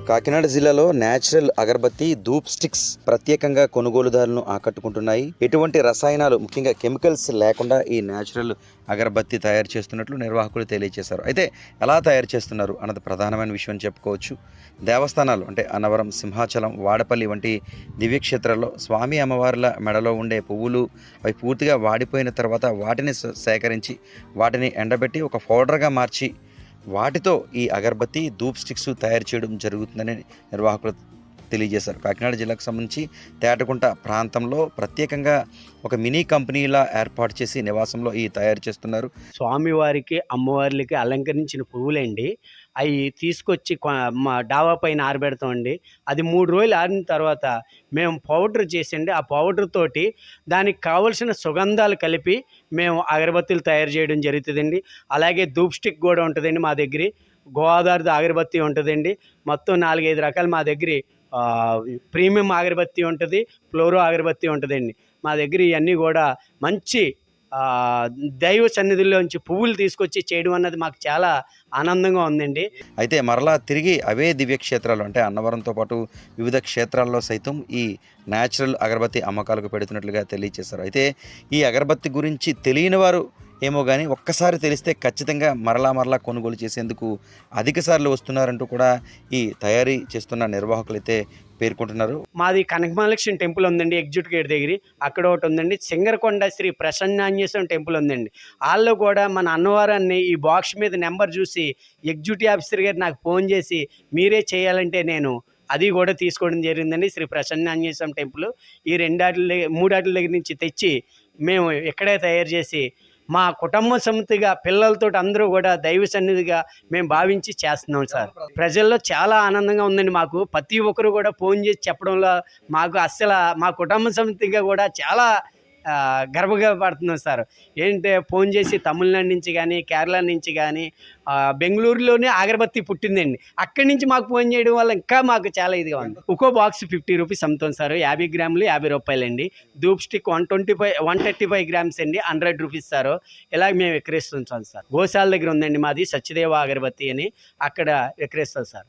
కాకినాడ జిల్లాలో నేచురల్ అగరబత్తి ధూప్ స్టిక్స్ ప్రత్యేకంగా కొనుగోలుదారులను ఆకట్టుకుంటున్నాయి. ఎటువంటి రసాయనాలు ముఖ్యంగా కెమికల్స్ లేకుండా ఈ నేచురల్ అగరబత్తి తయారు చేస్తున్నట్లు నిర్వాహకులు తెలియజేశారు. అయితే ఎలా తయారు చేస్తున్నారు అన్నది ప్రధానమైన విషయం చెప్పుకోవచ్చు. దేవస్థానాలు అంటే అన్నవరం, సింహాచలం, వాడపల్లి వంటి దివ్యక్షేత్రాల్లో స్వామి అమ్మవార్ల మెడలో ఉండే పువ్వులు అవి పూర్తిగా వాడిపోయిన తర్వాత వాటిని సేకరించి వాటిని ఎండబెట్టి ఒక పౌడర్గా మార్చి వాటితో ఈ అగరబత్తి ధూప్ స్టిక్స్ తయారు చేయడం జరుగుతుందని నిర్వాహకులు తెలియజేశారు. కాకినాడ జిల్లాకు సంబంధించి తేటకుంట ప్రాంతంలో ప్రత్యేకంగా ఒక మినీ కంపెనీలా ఏర్పాటు చేసి నివాసంలో ఈ తయారు చేస్తున్నారు. స్వామివారికి అమ్మవార్లకి అలంకరించిన పువ్వులండి. అవి తీసుకొచ్చి మా డాబా పైన ఆరబెడతామండి. అది 3 రోజులు ఆరిన తర్వాత మేము పౌడర్ చేసండి. ఆ పౌడర్ తోటి దానికి కావలసిన సుగంధాలు కలిపి మేము అగరబత్తీలు తయారు చేయడం జరుగుతుందండి. అలాగే ధూప్ స్టిక్ కూడా ఉంటుందండి మా దగ్గర. గోదావరి అగరబత్తి ఉంటుందండి. మొత్తం 4-5 రకాలు మా దగ్గర. ప్రీమియం అగరబత్తి ఉంటుంది, ఫ్లోరో అగరబత్తి ఉంటుందండి. మా దగ్గర ఇవన్నీ కూడా మంచి దైవ సన్నిధిలోంచి పువ్వులు తీసుకొచ్చి చేయడం అన్నది మాకు చాలా ఆనందంగా ఉందండి. అయితే మరలా తిరిగి అవే దివ్యక్షేత్రాలు అంటే అన్నవరంతో పాటు వివిధ క్షేత్రాల్లో సైతం ఈ న్యాచురల్ అగరబత్తి అమ్మకాలకు పెడుతున్నట్లుగా తెలియజేశారు. అయితే ఈ అగరబత్తి గురించి తెలియని వారు ఏమో కానీ ఒక్కసారి తెలిస్తే ఖచ్చితంగా మరలా కొనుగోలు చేసేందుకు అధిక సార్లు వస్తున్నారంటూ కూడా ఈ తయారీ చేస్తున్న నిర్వాహకులు అయితే పేర్కొంటున్నారు. మాది కనకమహాలక్ష్మి టెంపుల్ ఉందండి ఎగ్జిక్యూటివ్ గేట్ దగ్గర. అక్కడ ఒకటి ఉందండి. సింగరకొండ శ్రీ ప్రసన్నాంజనేయ టెంపుల్ ఉందండి. వాళ్ళు కూడా మన అన్నవరాన్ని ఈ బాక్స్ మీద నెంబర్ చూసి ఎగ్జిక్యూటివ్ ఆఫీసర్ గారు నాకు ఫోన్ చేసి మీరే చేయాలంటే నేను అది కూడా తీసుకోవడం జరిగిందండి. శ్రీ ప్రసన్నాంజనేయ టెంపుల్ ఈ 3 వాటి దగ్గర నుంచి తెచ్చి మేము ఇక్కడే తయారు చేసి మా కుటుంబ సమితిగా పిల్లలతో అందరూ కూడా దైవ సన్నిధిగా మేము భావించి చేస్తున్నాం సార్. ప్రజల్లో చాలా ఆనందంగా ఉందండి. మాకు ప్రతి ఒక్కరు కూడా ఫోన్ చేసి చెప్పడంలో మాకు అస్సలు మా కుటుంబ సమితిగా కూడా చాలా గర్వంగా పడుతున్నాం సార్. ఏంటంటే ఫోన్ చేసి తమిళనాడు నుంచి కానీ, కేరళ నుంచి కానీ, బెంగళూరులోనే అగరబత్తి పుట్టిందండి. అక్కడి నుంచి మాకు ఫోన్ చేయడం వల్ల ఇంకా మాకు చాలా ఇదిగా ఉంది. ఒక్కో బాక్స్ 50 రూపీస్ అమ్ముతాం సార్. 50 గ్రాములు 50 రూపాయలండి. ధూప్ స్టిక్ 135 గ్రామ్స్ అండి 100 రూపీస్ సార్. ఇలాగ మేము విక్రయిస్తుంటాం సార్. గోశాల దగ్గర ఉందండి మాది సత్యదేవ అగరబత్తి అని, అక్కడ విక్రయిస్తాం సార్.